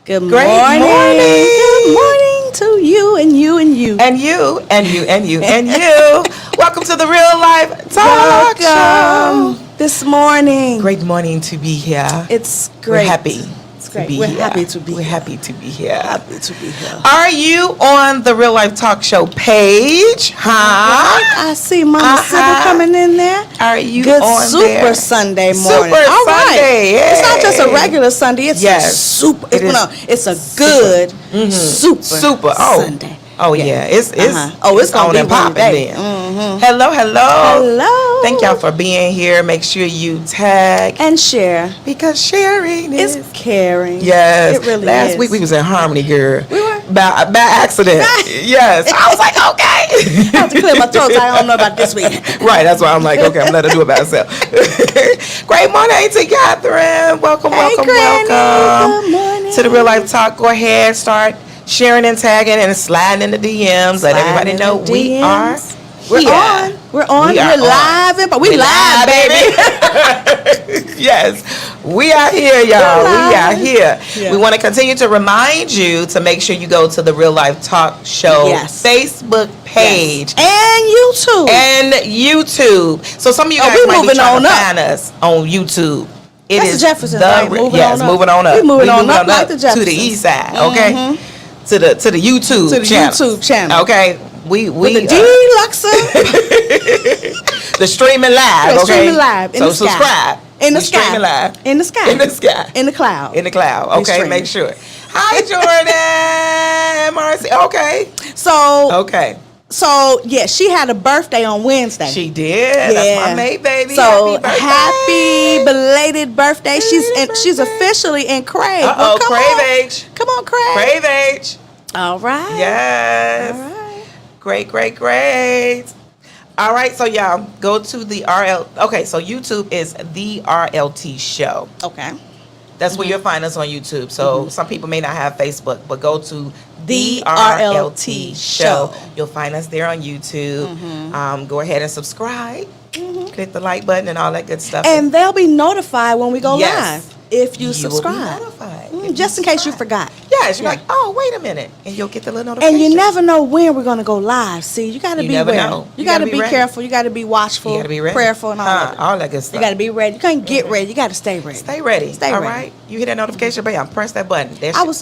Good morning. Great morning. Good morning to you and you and you. And you, and you, and you, and you. Welcome to the Real Life Talk Show. This morning. Great morning to be here. It's great. We're happy. It's great. We're happy to be We're here. happy to be here. Happy to be here. Are you on the Real Life Talk Show page? Huh? I see Mama Sybil coming in there. Are you Good on Super there? Sunday morning. Super All right. Sunday. It's not just a Hey. regular Sunday. It's Yes. a super. It is No, it's a good super Oh. Sunday. Oh yeah, it's it's gonna on be and one popping day. then. Hello. Hello. Thank y'all for being here. Make sure you tag And share. because sharing is It's caring. yes. It really Last is. week we was in Harmony, girl. We were. By accident. Yes. I was like, okay. I have to clear my throat. So I don't know about this week. Right. That's why I'm like, okay, I'm letting her do it by herself. Great morning to Catherine. Welcome. Granny. Good morning. To the Real Life Talk. Go ahead, start sharing and tagging and sliding in the DMs. Let everybody know we are. We're here. on. We're on. We are We're live. We live, baby. Yes, we are here, y'all. We are here. Yeah. We want to continue to remind you to make sure you go to the Real Life Talk Show Yes. Facebook page. And YouTube. And YouTube. So some of you guys we might be moving trying on to up. find us on YouTube. It That's is the Jeffersons, the right? Moving yes, on up. moving on up. We moving on up like the to the Jeffersons. east side, okay? To the YouTube To the channel. YouTube channel. Okay. We With the deluxe. the streaming live, Yeah, okay? streaming live in so the sky. subscribe. In the We sky. Streaming live. In the sky. In the sky. In the cloud. In the cloud. We Okay, streaming. make sure. Hi, Jordan. Marcy. Okay. So, Okay. yeah, she had a birthday on Wednesday. She did. That's my May baby. So happy birthday. belated birthday. She's officially in Crave. Uh-oh, Come Crave on. age. Come on, Crave. Crave age. All right. Yes. All right. Great. All right, so y'all go to the RL. Okay, so YouTube is the RLT show. Okay. That's where you'll find us on YouTube. So some people may not have Facebook, but go to The the RLT RLT show. show. You'll find us there on YouTube. Go ahead and subscribe. Click the like button and all that good stuff. And they'll be notified when we go Yes. live if you will be subscribe. notified if Just in case you subscribe. forgot. Yes, you're Yeah. like, oh, wait a minute. And you'll get the little notification. And you never know when we're going to go live. See, you got to You be never ready. know. You You got to gotta be be ready. careful. You got to be watchful, You gotta be ready. prayerful, and all of it. all that good stuff. You got to be ready. You can't get ready. You got to stay ready. Stay ready. Stay All ready. right. You hit that notification bell. Press that button.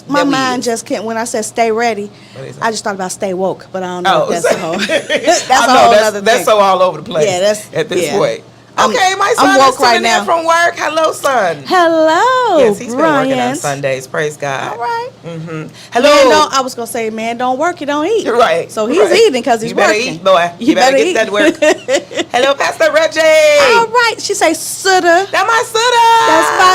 My mind just can't. When I said stay ready, What is it? I just thought about stay woke, but I don't know if that's a whole. That's I a know, whole that's, other that's thing. so all over the place. Yeah, that's- at this yeah. point. I'm- Okay, my I'm son woke is right tuning in now. from work. Hello, son. Hello, Yes, he's been working on Brian. Sundays. Praise God. All right. Hello. I was gonna say, man, don't work, you don't eat. You're right. So he's right. eating because he's you better working. eat, boy. You better get that work. Hello, Pastor Reggie. All right. She say, Sutter. That's my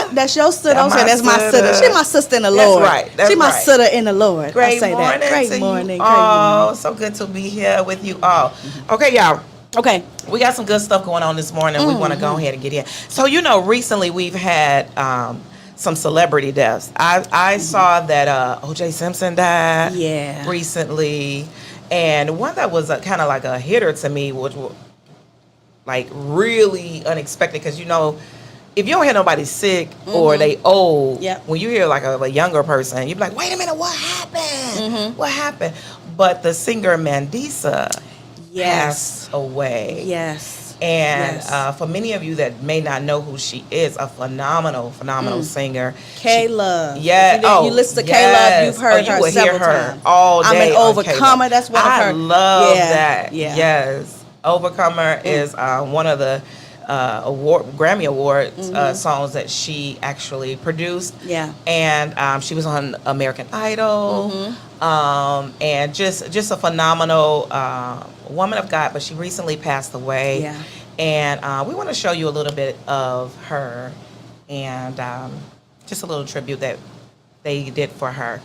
son. That's your sister. That's Don't say my that's my sister. sister. She my sister in the That's Lord. right. That's she my right. sister in the Lord. Great I say morning that. Great to morning. you Great all. morning. So good to be here with you all. Okay, y'all. Okay. We got some good stuff going on this morning. We want to go ahead and get in. So, recently we've had some celebrity deaths. I saw that O.J. Simpson died recently. And one that was kind of like a hitter to me, which was like really unexpected because, if you don't hear nobody sick or they old, when you hear like a younger person, you're like, wait a minute, what happened? What happened? But the singer Mandisa passed away. Yes. And for many of you that may not know who she is, a phenomenal K-Love. singer. If you listen to K-Love, you've heard you her will several hear her times. all day. I'm an on Overcomer. K-Love. That's one of her. I love that. Yeah. Yes. Overcomer is one of the Grammy Awards songs that she actually produced. Yeah. And she was on American Idol. And just a phenomenal woman of God, but she recently passed away. Yeah. And we want to show you a little bit of her and just a little tribute that they did for her.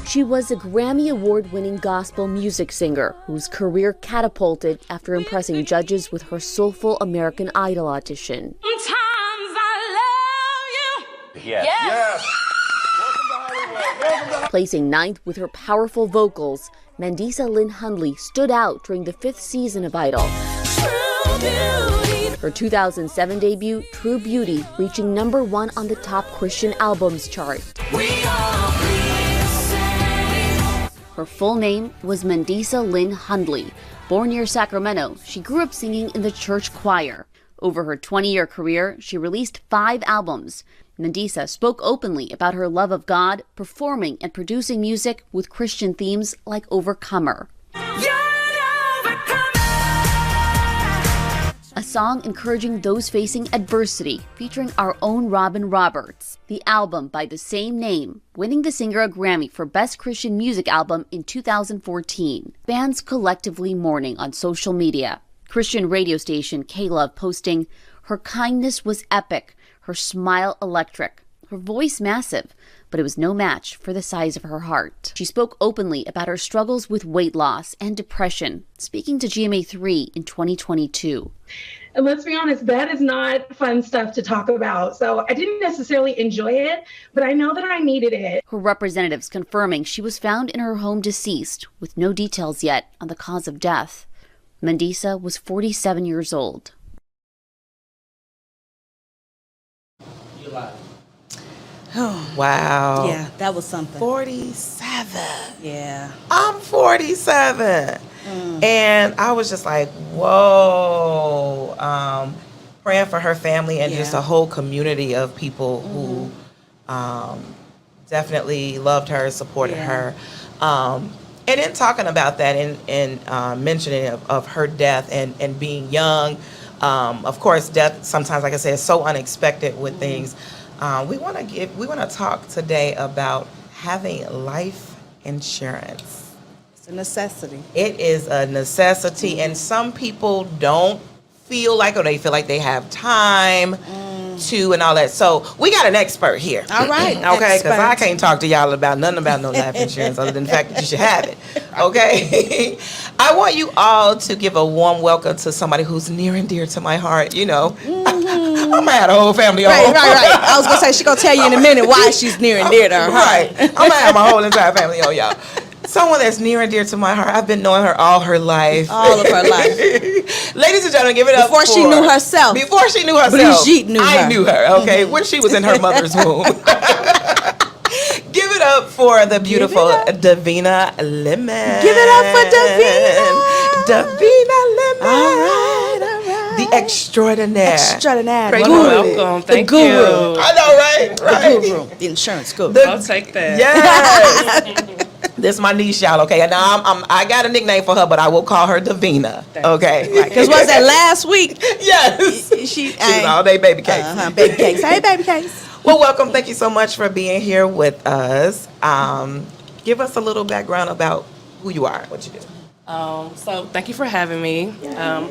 She was a Grammy Award-winning gospel music singer whose career catapulted after impressing judges with her soulful American Idol audition. Sometimes I love you. Yes. Placing ninth with her powerful vocals, Mandisa Lynn Hundley stood out during the 5th season of Idol. True beauty. Her 2007 debut, True Beauty, reaching #1 on the top Christian albums chart. Her full name was Mandisa Lynn Hundley. Born near Sacramento, she grew up singing in the church choir. Over her 20-year career, she released 5 albums. Mandisa spoke openly about her love of God, performing and producing music with Christian themes like Overcomer. A song encouraging those facing adversity, featuring our own Robin Roberts. The album by the same name, winning the singer a Grammy for Best Christian Music Album in 2014. Fans collectively mourning on social media. Christian radio station K-Love posting, "Her kindness was epic, her smile electric, her voice massive, but it was no match for the size of her heart." She spoke openly about her struggles with weight loss and depression, speaking to GMA3 in 2022. And let's be honest, that is not fun stuff to talk about. So I didn't necessarily enjoy it, but I know that I needed it. Her representatives confirming she was found in her home deceased, with no details yet on the cause of death. Mandisa was 47 years old. Wow. Yeah, that was something. 47. Yeah. I'm 47. And I was just like, whoa. Praying for her family and just a whole community of people who definitely loved her, supported her. And in talking about that and mentioning of her death and being young, of course, death sometimes, like I said, is so unexpected with things. We want to talk today about having life insurance. It's a necessity. It is a necessity, and some people don't feel like, or they feel like they have time to and all that. So we got an expert here. All right. Okay, because I can't talk to y'all about nothing about no life insurance other than the fact that you should have it. Okay? I want you all to give a warm welcome to somebody who's near and dear to my heart. You know, I'm gonna have a whole family on. Right. I was going to say, she's going to tell you in a minute why she's near and dear to her. Right. I'm going to have my whole entire family on, y'all. Someone that's near and dear to my heart. I've been knowing her all her life. All of her life. Ladies and gentlemen, give it up Before she knew herself. Before she knew herself. Brigitte knew her. I knew her, okay? When she was in her mother's womb. Give it up for the beautiful Davina Lemon. Give it up for Davina. Davina Lemon. All right. The extraordinaire. Extraordinaire. Great Welcome. Thank guru. you. I know, right? Right. The guru. The insurance guru. I'll take that. Yes. This is my niece, y'all. Okay, and now I got a nickname for her, but I will call her Davina. Okay, Because was that last week? Yes. She was all day baby cakes. Baby cakes. Hey, baby cakes. Well, welcome. Thank you so much for being here with us. Give us a little background about who you are, what you do. So thank you for having me.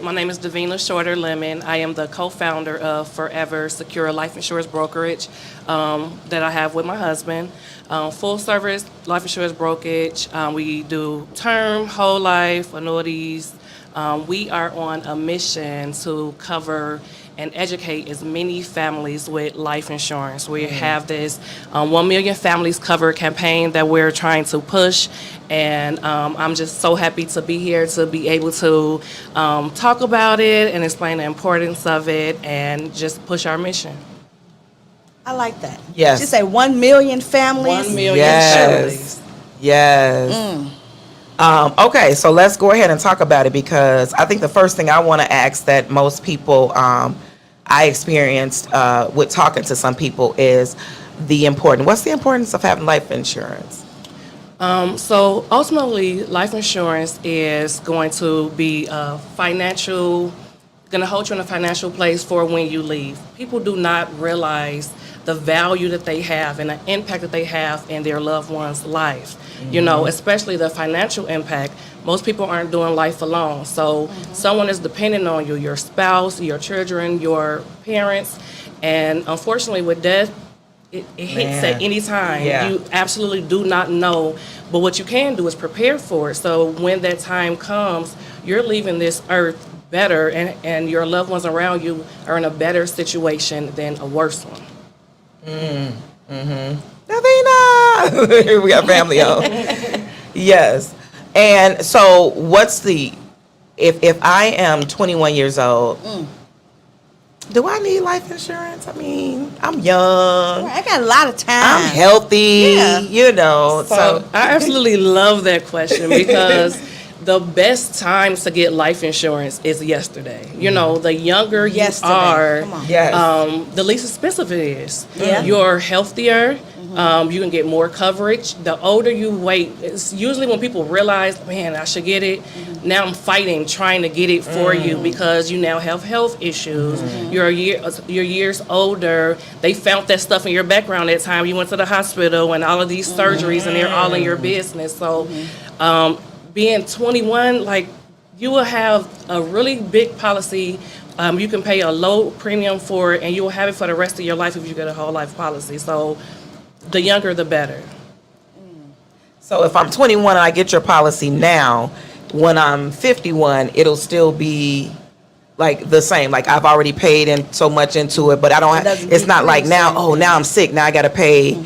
My name is Davina Shorter Lemon. I am the co-founder of Forever Secure Life Insurance Brokerage that I have with my husband. Full service life insurance brokerage. We do term, whole life, annuities. We are on a mission to cover and educate as many families with life insurance. We have this 1 million families covered campaign that we're trying to push, and I'm just so happy to be here to be able to talk about it and explain the importance of it and just push our mission. I like that. Yes. She say 1 million families. 1 million families. Yes. Okay, so let's go ahead and talk about it, because I think the first thing I want to ask that most people I experienced with talking to some people is what's the importance of having life insurance? So ultimately, life insurance is going to be going to hold you in a financial place for when you leave. People do not realize the value that they have and the impact that they have in their loved one's life. You know, especially the financial impact. Most people aren't doing life alone. So someone is dependent on you, your spouse, your children, your parents. And unfortunately with death, it hits at any time. Yeah. You absolutely do not know. But what you can do is prepare for it. So when that time comes, you're leaving this earth better, and your loved ones around you are in a better situation than a worse one. Davina! We got family on. Yes. And so what's if I am 21 years old do I need life insurance? I mean, I'm young. I got a lot of time. I'm healthy, Yeah. you know. So I absolutely love that question because the best times to get life insurance is yesterday. You know, the younger you Yesterday. are, Come on. Yes. the least expensive it is. Yeah. You're healthier. You can get more coverage. The older you wait, it's usually when people realize, man, I should get it. Now I'm fighting, trying to get it for you because you now have health issues. You're years older. They found that stuff in your background that time you went to the hospital and all of these surgeries, and they're all in your business. So, being 21, like, you will have a really big policy. You can pay a low premium for it, and you will have it for the rest of your life if you get a whole life policy. So, the younger, the better. So if I'm 21 and I get your policy now, when I'm 51, it'll still be like the same. Like I've already paid in so much into it, but I don't. It's not like now. Oh, now I'm sick. Now I got to pay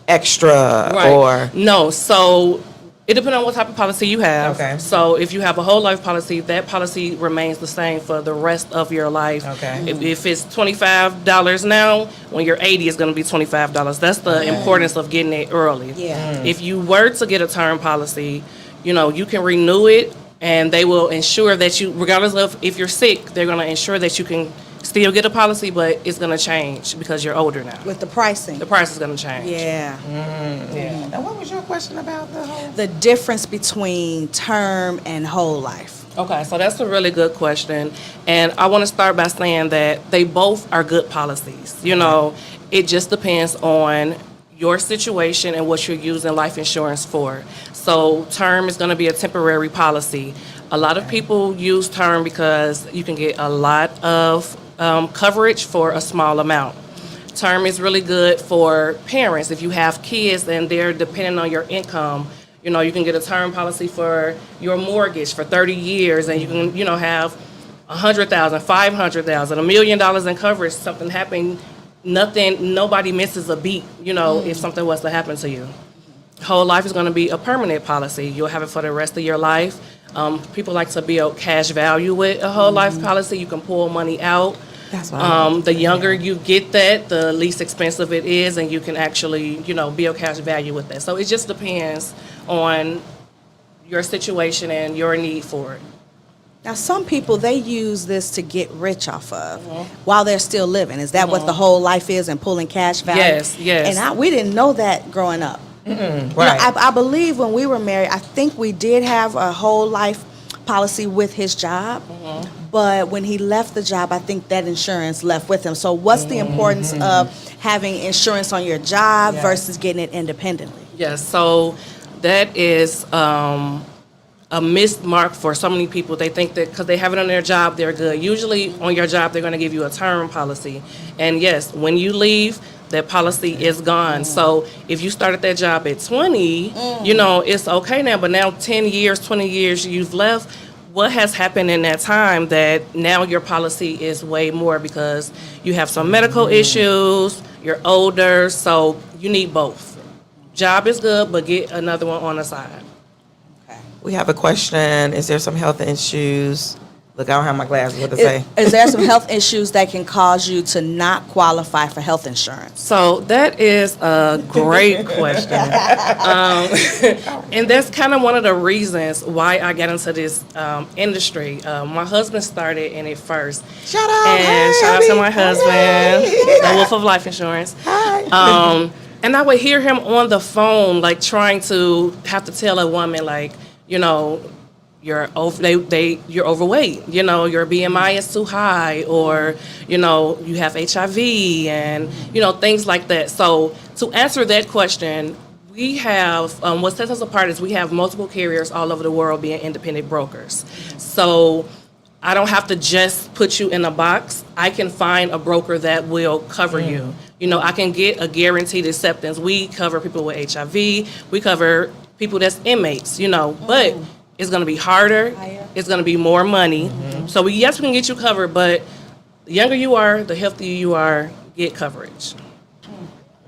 extra or No. So it depends on what type of policy you have. Okay. So if you have a whole life policy, that policy remains the same for the rest of your life. Okay. If it's $25 now, when you're 80, it's going to be $25. That's the importance of getting it early. Yeah. If you were to get a term policy, you know, you can renew it, and they will ensure that you, regardless of if you're sick, they're going to ensure that you can still get a policy, but it's going to change because you're older now. With the pricing. The price is going to change. Yeah. yeah. And what was your question about the whole? The difference between term and whole life. Okay, so that's a really good question. And I want to start by saying that they both are good policies. You know, it just depends on your situation and what you're using life insurance for. So term is going to be a temporary policy. A lot of people use term because you can get a lot of coverage for a small amount. Term is really good for parents. If you have kids and they're depending on your income, you know, you can get a term policy for your mortgage for 30 years, and you can, you know, have $100,000, $500,000, $1 million in coverage. Something happened, nobody misses a beat, you know, if something was to happen to you. Whole life is going to be a permanent policy. You'll have it for the rest of your life. People like to build cash value with a whole life policy. You can pull money out. That's what The younger you get that, the least expensive it is, and you can actually, you know, build cash value with that. So it just depends on your situation and your need for it. Now, some people, they use this to get rich off of while they're still living. Is that what the whole life is, and pulling cash value? Yes. And we didn't know that growing up. right. You know, I believe when we were married, I think we did have a whole life policy with his job. But when he left the job, I think that insurance left with him. So what's the importance of having insurance on your job versus getting it independently? Yes, so that is a missed mark for so many people. They think that because they have it on their job, they're good. Usually on your job, they're going to give you a term policy. And yes, when you leave, that policy is gone. So if you started that job at 20, you know, it's okay now. But now 10 years, 20 years you've left, what has happened in that time that now your policy is way more because you have some medical issues, you're older, so you need both. Job is good, but get another one on the side. We have a question. Is there some health issues? Look, I don't have my glasses. What to say? Is there some health issues that can cause you to not qualify for health insurance? So that is a great question. And that's kind of one of the reasons why I got into this industry. My husband started in it first. Shout out. And hey, shout out to Abby. my husband, the Wolf of Life Insurance. Hi. And I would hear him on the phone, like trying to have to tell a woman, like, you know, you're overweight, you know, your BMI is too high, or, you know, you have HIV and, you know, things like that. So to answer that question, we have, what sets us apart is we have multiple carriers all over the world being independent brokers. So I don't have to just put you in a box. I can find a broker that will cover you. You know, I can get a guaranteed acceptance. We cover people with HIV. We cover people that's inmates, you know, but it's going to be harder. It's going to be more money. So we can get you covered, but the younger you are, the healthier you are, get coverage.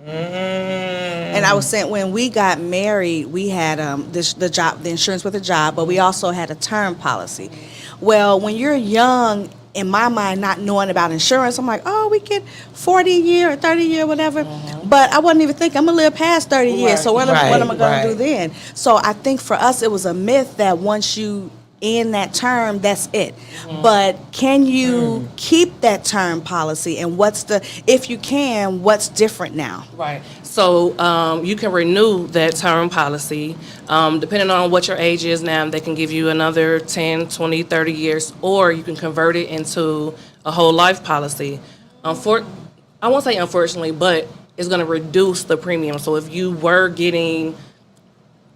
And I was saying, when we got married, we had the insurance with a job, but we also had a term policy. Well, when you're young in my mind, not knowing about insurance, I'm like, oh, we get 40 a year or 30 a year, whatever. But I wasn't even thinking, I'm going to live past 30 years, so what am I going to do then? So I think for us, it was a myth that once you end that term, that's it. But can you keep that term policy? And if you can, what's different now? Right. So you can renew that term policy. Depending on what your age is now, they can give you another 10, 20, 30 years, or you can convert it into a whole life policy. I won't say unfortunately, but it's going to reduce the premium. So if you were getting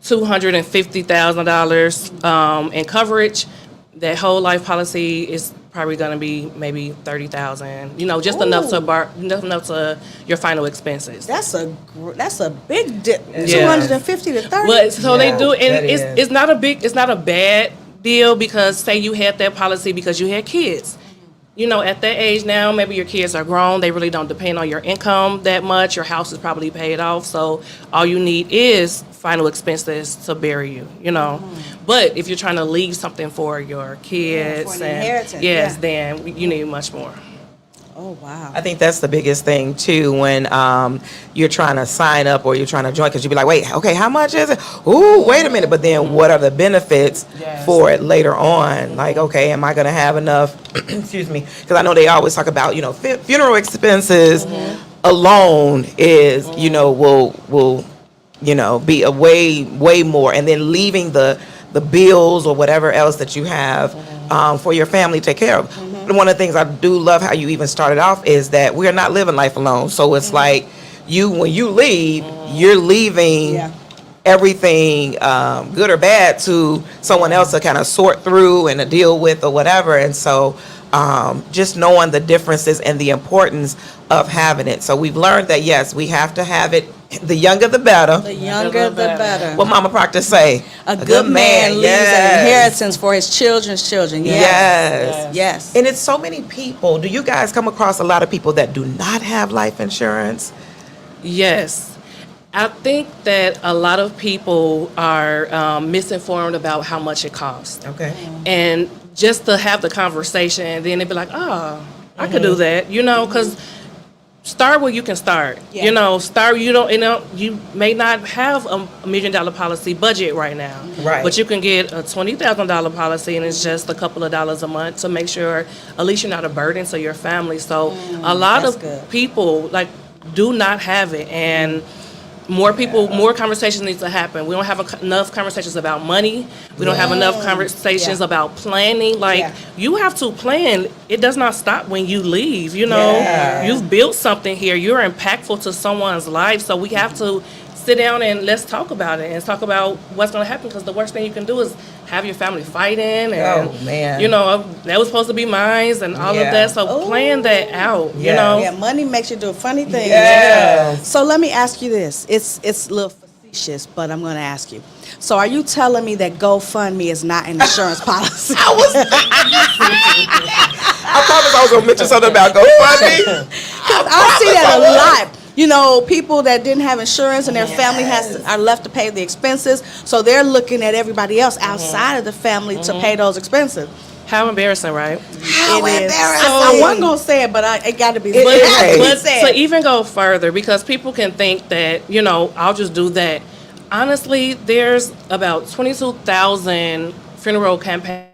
$250,000 in coverage, that whole life policy is probably going to be maybe $30,000. Just enough to your final expenses. That's a big dip. 250 to 30. But so they do, and it's not a bad deal, because say you had that policy because you had kids. At that age now, maybe your kids are grown. They really don't depend on your income that much. Your house is probably paid off. So all you need is final expenses to bury you, But if you're trying to leave something for your kids, for an inheritance, then you need much more. Oh, wow. I think that's the biggest thing, too, when you're trying to sign up or you're trying to join, because you'll be like, wait, okay, how much is it? Ooh, wait a minute. But then what are the benefits for it later on? Like, okay, am I going to have enough? Excuse me. Because I know they always talk about, funeral expenses alone is, will be a way more. And then leaving the bills or whatever else that you have for your family to take care of. One of the things I do love how you even started off is that we are not living life alone. So it's like when you leave, you're leaving everything, good or bad, to someone else to kind of sort through and to deal with or whatever. And so just knowing the differences and the importance of having it. So we've learned that, yes, we have to have it. The younger the better. The younger the better. What Mama Proctor say? A good man leaves an inheritance for his children's children. Yes. And it's so many people. Do you guys come across a lot of people that do not have life insurance? Yes. I think that a lot of people are misinformed about how much it costs. Okay. And just to have the conversation, and then they'd be like, oh, I could do that, because start where you can start. Start. You may not have a $1 million policy budget right now, but you can get a $20,000 policy, and it's just a couple of dollars a month to make sure at least you're not a burden to your family. So a lot of people do not have it, and more conversations need to happen. We don't have enough conversations about money. We don't have enough conversations about planning. You have to plan. It does not stop when you leave. You've built something here. You're impactful to someone's life. So we have to sit down and let's talk about it and talk about what's going to happen, because the worst thing you can do is have your family fighting and that was supposed to be mine and all of that. So plan that out. Money makes you do funny things. So let me ask you this. It's a little facetious, but I'm going to ask you. So are you telling me that GoFundMe is not an insurance policy? I promise I was going to mention something about GoFundMe. I see that a lot. People that didn't have insurance and their family are left to pay the expenses, so they're looking at everybody else outside of the family to pay those expenses. How embarrassing, right? How embarrassing. So I wasn't going to say it, but it got to be said. But to even go further, because people can think that, I'll just do that. Honestly, there's about 22,000 funeral campaigns.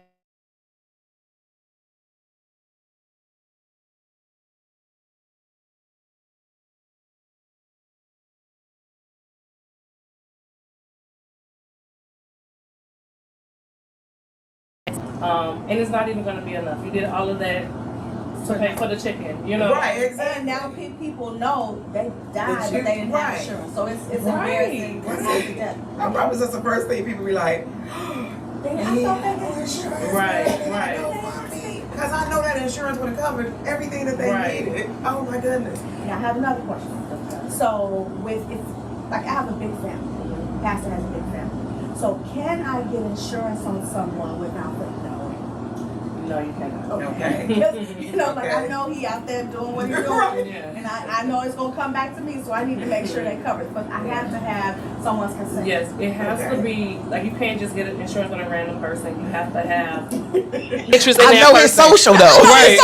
And it's not even going to be enough. You did all of that to pay for the chicken, Right, exactly. And now people know they died, but they didn't have insurance. So it's embarrassing. I promise that's the first thing people be like, I thought they had insurance. Right. Because I know that insurance would have covered everything that they needed. Oh my goodness. Now I have another question. So I have a big family. Pastor has a big family. So can I get insurance on someone without them knowing? No, you cannot. Okay. You know, like I know he out there doing what he's doing, and I know it's gonna come back to me, so I need to make sure they cover it. But I have to have someone's consent. Yes, it has to be, like, you can't just get insurance on a random person. You have to have interest in I that know person. his social though. Right.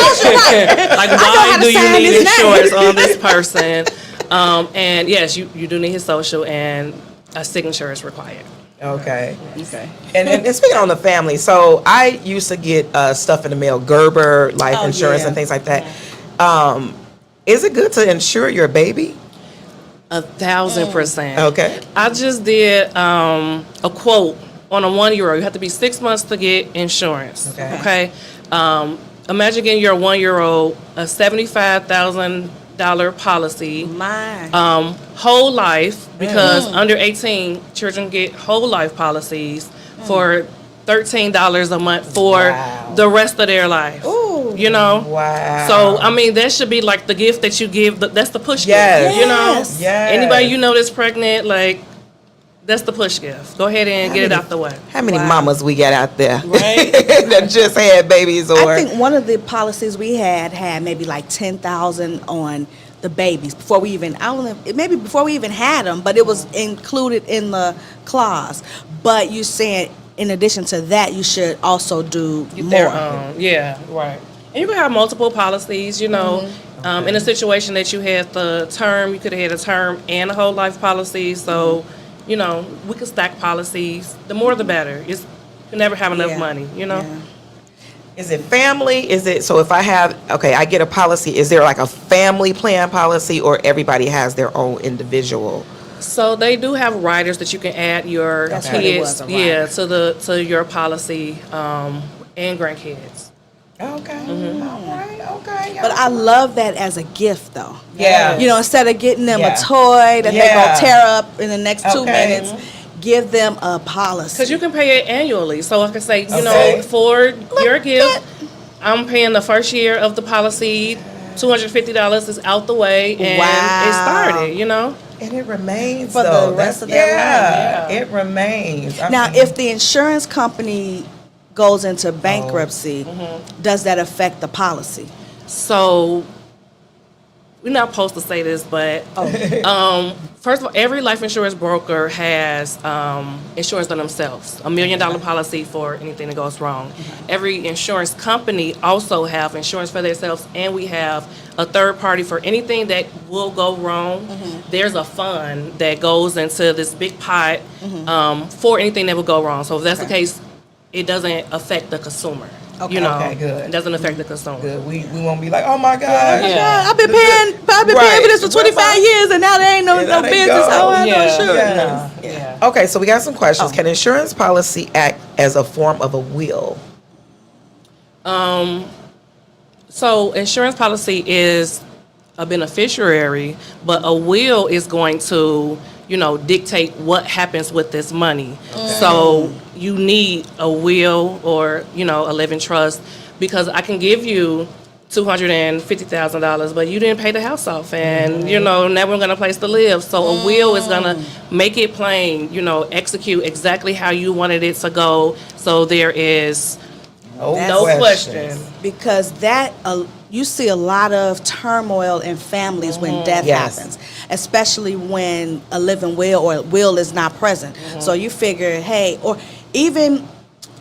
Like, why how to do you sign need his name. insurance on this person? And yes, you do need his social, and a signature is required. Okay. Okay. And speaking on the family, so I used to get stuff in the mail, Gerber life insurance and things like that. Is it good to insure your baby? 1,000%. Okay. I just did a quote on a 1-year-old. You have to be 6 months to get insurance. Okay. Imagine getting your 1-year-old a $75,000 policy. My. Whole life, because under 18 children get whole life policies for $13 a month for the rest of their life. Ooh. You know? Wow. So, I mean, that should be like the gift that you give. That's the push Yes. gift. You know? Yes. Yes. Anybody you know that's pregnant, like, that's the push gift. Go ahead and get it out the way. How many mamas we got out there Right. that just had babies or? I think one of the policies we had maybe like 10,000 on the babies before we even, I don't know, maybe before we even had them, but it was included in the clause. But you're saying in addition to that, you should also do Their more. own. Yeah, right. And you can have multiple policies, you know. In a situation that you had the term, you could have had a term and a whole life policy. So, you know, we could stack policies. The more the better. You can never have enough Yeah. money, you know. Yeah. Is it family? Is it, so if I I get a policy, is there like a family plan policy or everybody has their own individual? So they do have riders that you can add your That's what it was, kids, a rider. to your policy, and grandkids. Okay. All right. Okay. But I love that as a gift, though. Yeah. You know, instead of getting them Yeah. a toy that they Yeah. gonna tear up in the next 2 Okay. minutes, give them a policy. Because you can pay it annually. So I can say, you Okay. know, for your gift, I'm paying the first year of the policy, $250 is out the way, and Wow. it started, you know? And it remains For the though. rest of their life. It remains. I Now, mean, if the insurance company goes into bankruptcy, does that affect the policy? So we're not supposed to say this, but first of all, every life insurance broker has insurance on themselves, $1 million policy for anything that goes wrong. Every insurance company also have insurance for themselves, and we have a third party for anything that will go wrong. There's a fund that goes into this big pot for anything that will go wrong. So if that's the case, it doesn't affect the consumer. Okay. You know, Okay, good. It doesn't affect the consumer. good. We won't be like, oh my God. Yeah. I've been paying for this for 25 years, and now there ain't no Yeah, that ain't business. go. Oh, I know Yeah. insurance. Yeah. Okay, so we got some questions. Can insurance policy act as a form of a will? So insurance policy is a beneficiary, but a will is going to, you know, dictate what happens with this money. So you need a will or, you know, a living trust, because I can give you $250,000, but you didn't pay the house off, and you know, never gonna place to live. So a will is gonna make it plain, you know, execute exactly how you wanted it to go. So there is no question. Because that you see a lot of turmoil in families when death Yes. happens, especially when a living will or will is not present. So you figure, hey, or even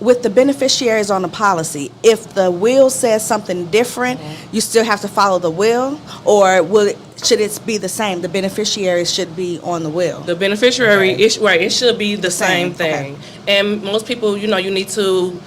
with the beneficiaries on the policy, if the will says something different, you still have to follow the will, or should it be the same? The beneficiaries should be on the will. The beneficiary, it should be the same, same thing. And most people, you know, you need to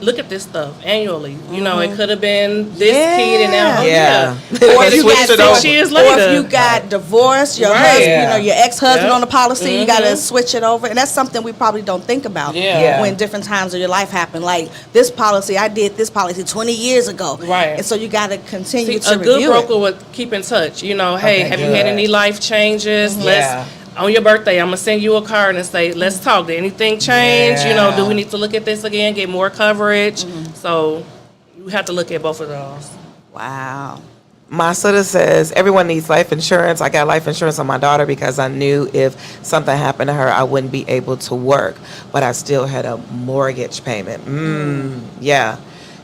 look at this stuff annually. You know, it could have been this kid and now, Yeah. Or Switch if you got it over. 6 years Or later. if you got divorced, your Right. husband, Yeah. your ex-husband Yep. on the policy, you got to switch it over, and that's something we probably don't think about Yeah. when different times of your life happen. Like this policy, I did this policy 20 years ago, Right. And so you got to continue See, to a good review broker it. would keep in touch. You know, hey, Okay, have you had good. any life changes? Yeah. On your birthday, I'm gonna send you a card and say, let's talk. Did anything change? You know, do Yeah. we need to look at this again, get more coverage? So you have to look at both of those. Wow. Masada says, everyone needs life insurance. I got life insurance on my daughter because I knew if something happened to her, I wouldn't be able to work, but I still had a mortgage payment. Yeah.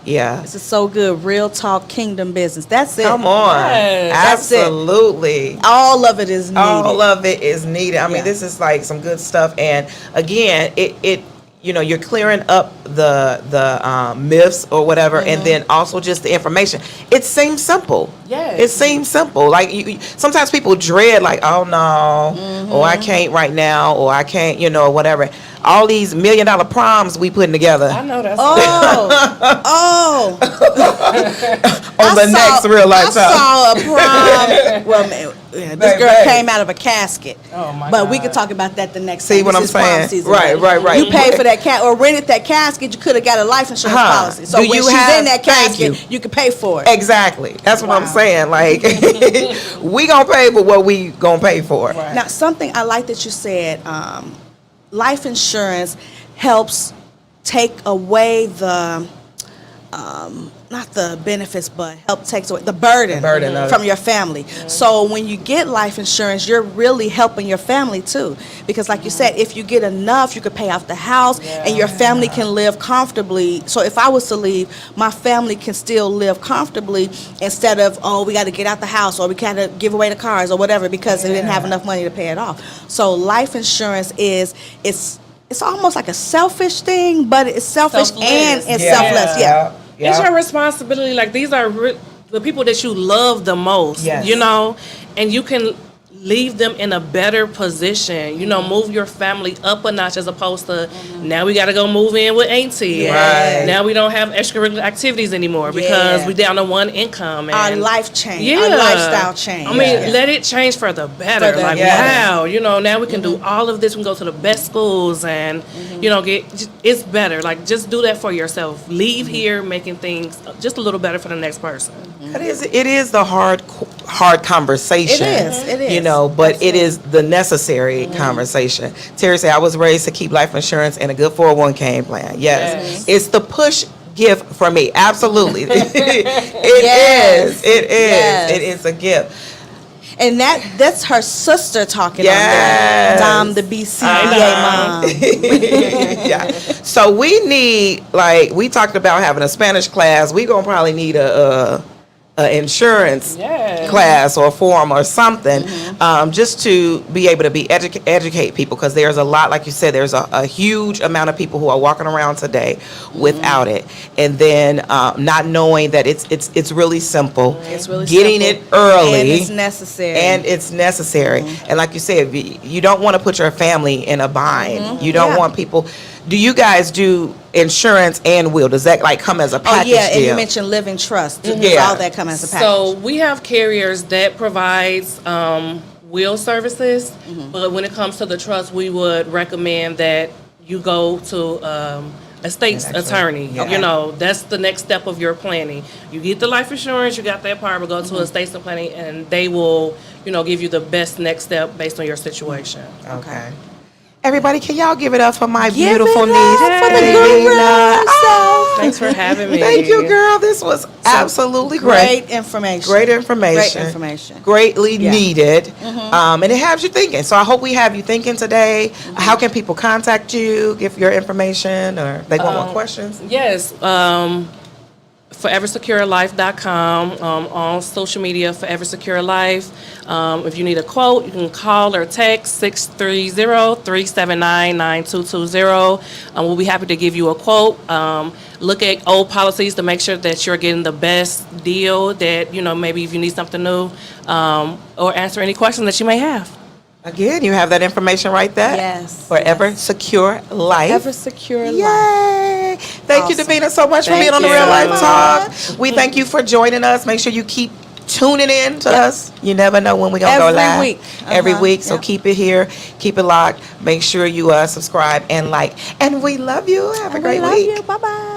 Yeah. This is so good. Real talk, kingdom business. That's it. Come on. Yes. That's it. Absolutely. All of it is needed. All of it is needed. I mean, Yeah. this is like some good stuff. And again, it you know, you're clearing up the myths or whatever, and then also just the information. It seems simple. Yes. It seems simple. Like sometimes people dread, like, oh no, or I can't right now, or I can't, you know, whatever. All these $1 million proms we putting together I know that's Oh, on the next real life I talk. saw a prom. Well, man, yeah, this girl Baby. came out of a casket. Oh, my But we God. could talk about that the next See time. what This I'm is prom saying? season. Right. You paid for that or rented that casket. You could have got a life insurance policy. So Do when you she's have- in that thank casket, you could pay for it. Exactly. That's what I'm saying. Like, we gonna pay for what we gonna pay for. Now, something I like that you said, life insurance helps take away the, not the benefits, but takes away the burden, burden of from your family. So when you get life insurance, you're really helping your family too. Because like you said, if you get enough, you could pay off the house and your family can live comfortably. So if I was to leave, my family can still live comfortably instead of, oh, we got to get out the house or we got to give away the cars or whatever because they didn't have enough money to pay it off. So life insurance it's almost like a selfish thing, but it's selfish Selfless. and it's selfless. Yeah. It's your responsibility. Like, these are the people that you love the most, Yes. you know, and you can leave them in a better position, you know, move your family up a notch as opposed to now we got to go move in with auntie. Right. Now we don't have extracurricular activities anymore because we down to one income. And Our life change, our lifestyle change. I mean, let it change for the better. For the Like, better. wow, you know, now we can do all of this. We can go to the best schools and, you know, it's better. Like, just do that for yourself. Leave here making things just a little better for the next person. It is the hard conversation. It is. You know, but it is the necessary conversation. Terry said, I was raised to keep life insurance and a good 401k plan. Yes. It's the push gift for me. Absolutely. It is. Yes. It is a gift. And that's her sister talking Yes. on there. Dom, the BCBA mom. Yeah. So we need, like, we talked about having a Spanish class. We gonna probably need a insurance class or form or something, just to be able to be educate people, because there's a lot, like you said, there's a huge amount of people who are walking around today without it, and then not knowing that it's really simple. It's really getting simple. it early, And it's necessary. And like you said, you don't want to put your family in a bind. You don't Yeah. want people. Do you guys do insurance and will? Does that like come as a package yeah, and deal? you mentioned living trust. Does Yeah. all that come as a package? So we have carriers that provides will services, but when it comes to the trust, we would recommend that you go to a state's attorney. Yeah. You know, that's the next step of your planning. You get the life insurance, you got that part, but go to a state's attorney, and they will, you know, give you the best next step based on your situation. Okay. Everybody, can y'all give it up for my Give beautiful it niece, up for the Davina? guru herself. Thanks for having me. Thank you, girl. This was absolutely great. Great information. Great information. Great information. Greatly needed. And it has you thinking. So I hope we have you thinking today. How can people contact you, give your information, or if they want more questions? Yes, foreversecurelife.com, on social media, Forever Secure Life. If you need a quote, you can call or text 630-379-9220. We'll be happy to give you a quote. Look at old policies to make sure that you're getting the best deal, that, you know, maybe if you need something new, or answer any questions that you may have. Again, you have that information right there. Yes. Forever Secure Life. Ever secure life. Yay! Thank you, Awesome. Davina, so much for Thank being on the you. Real Life so Talk. much. We thank you for joining us. Make sure you keep tuning in to us. You never know when we're going to go Every live. week. Every week. So Yep. keep it here. Keep it locked. Make sure you subscribe and like. And we love you. Have a great We love week. you. Bye-bye.